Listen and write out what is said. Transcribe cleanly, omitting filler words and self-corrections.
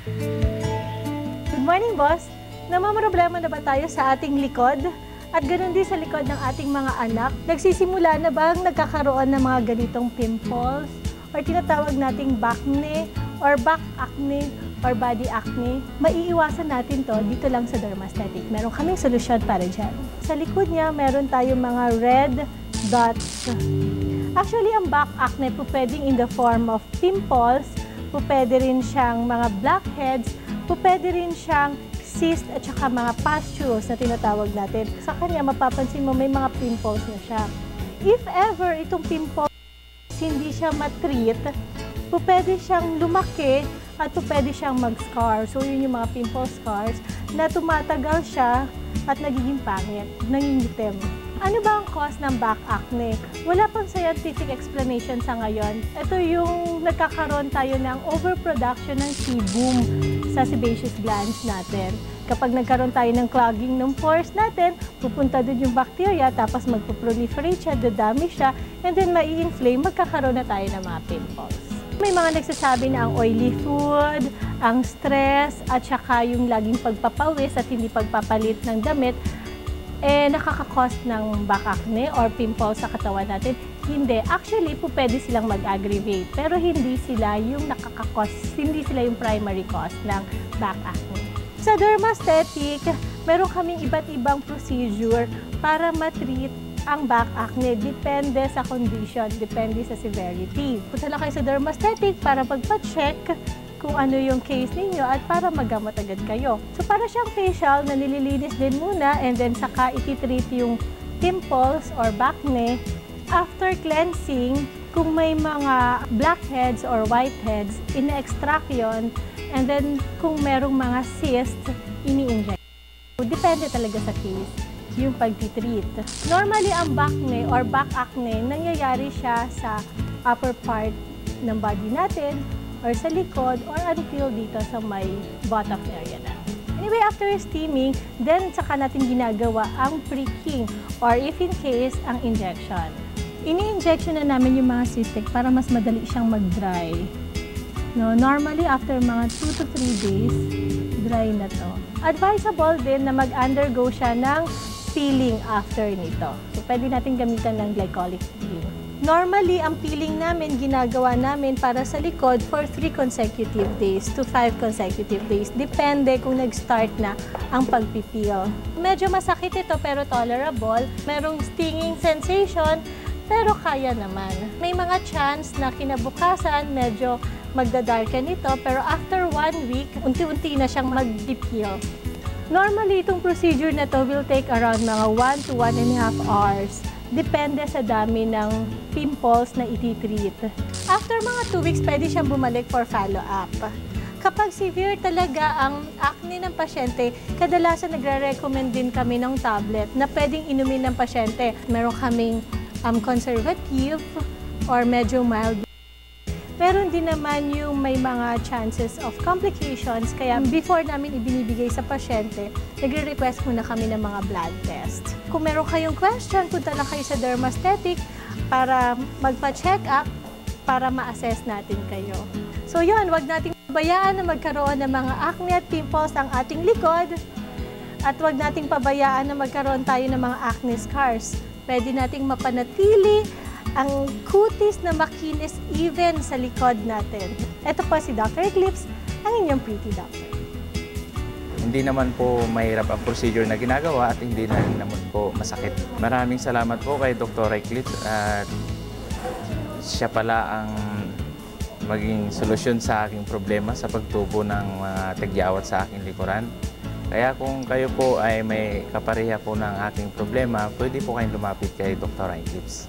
Good morning, boss! Namamroblema na ba tayo sa ating likod? At ganoon din sa likod ng ating mga anak? Nagsisimula na bang nagkakaroon ng mga ganitong pimples? Or tinatawag nating bakne, or back acne, or body acne? Maiiwasan natin to dito lang sa Dermaesthetic. Meron kaming solusyon para dyan. Sa likod niya, meron tayong mga red dots. Actually, ang back acne po pwedeng in the form of pimples, po pwede rin siyang mga blackheads, po pwede rin siyang cyst at saka mga pustules na tinatawag natin. Sa kanya, mapapansin mo may mga pimples na siya. If ever itong pimples hindi siya matreat, po pwede siyang lumaki at po pwede siyang mag-scar. So yun yung mga pimple scars na tumatagal siya at nagiging pangit, nangingitim. Ano ba ang cause ng back acne? Wala pang scientific explanation sa ngayon. Ito yung nagkakaroon tayo ng overproduction ng sebum sa sebaceous glands natin. Kapag nagkaroon tayo ng clogging ng pores natin, pupunta doon yung bacteria, tapos magpo-proliferate siya, dadami siya, and then mai-inflame, magkakaroon na tayo ng mga pimples. May mga nagsasabi na ang oily food, ang stress, at saka yung laging pagpapawis at hindi pagpapalit ng damit, nakaka-cause ng back acne or pimples sa katawan natin. Hindi. Actually, po pwede silang mag-aggravate, pero hindi sila yung nakaka-cause, hindi sila yung primary cause ng back acne. Sa Dermaesthetic, meron kaming iba't ibang procedure para matreat ang back acne. Depende sa condition, depende sa severity. Punta lang kayo sa Dermaesthetic para pagpa-check kung ano yung case ninyo at para magamot agad kayo. So para siyang facial na nililinis din muna and then saka ititreat yung pimples or acne. After cleansing, kung may mga blackheads or whiteheads, ina-extract yun. And then kung merong mga cysts, ini-inject. So, depende talaga sa case yung pag-treat. Normally, ang acne or back acne, nangyayari siya sa upper part ng body natin, or sa likod, or until dito sa may buttocks area na. Anyway, after steaming, then saka natin ginagawa ang pricking or if in case, ang injection. Ini-injection na namin yung mga cystic para mas madali siyang mag-dry. No, normally, after mga 2 to 3 days, dry na to. Advisable din na mag-undergo siya ng peeling after nito. So, pwede natin gamitan ng glycolic peeling. Normally, ang peeling namin, ginagawa namin para sa likod for 3 consecutive days to 5 consecutive days. Depende kung nag-start na ang pagpipeel. Medyo masakit ito pero tolerable. Merong stinging sensation pero kaya naman. May mga chance na kinabukasan medyo magdadarken ito pero after 1 week, unti-unti na siyang mag-peel. Normally, itong procedure na to will take around mga 1 to 1.5 hours. Depende sa dami ng pimples na ititreat. After mga 2 weeks, pwede siyang bumalik for follow-up. Kapag severe talaga ang acne ng pasyente, kadalasan nagre-recommend din kami ng tablet na pwedeng inumin ng pasyente. Meron kaming conservative or medyo mild. Meron din naman yung may mga chances of complications, kaya before namin ibinibigay sa pasyente, nagre-request muna kami ng mga blood test. Kung meron kayong question, punta lang kayo sa Dermaesthetic para magpa-check up para ma-assess natin kayo. So yun, wag nating pabayaan na magkaroon ng mga acne at pimples ang ating likod at wag nating pabayaan na magkaroon tayo ng mga acne scars. Pwede nating mapanatili ang kutis na makinis even sa likod natin. Ito po si Dr. Eclipse, ang inyong pretty doctor. Hindi naman po mahirap ang procedure na ginagawa at hindi na rin naman po masakit. Maraming salamat po kay Dr. Eclipse at siya pala ang maging solusyon sa aking problema sa pagtubo ng mga tagyawat sa aking likuran. Kaya kung kayo po ay may kapareha po ng aking problema, pwede po kayong lumapit kay Dr. Eclipse.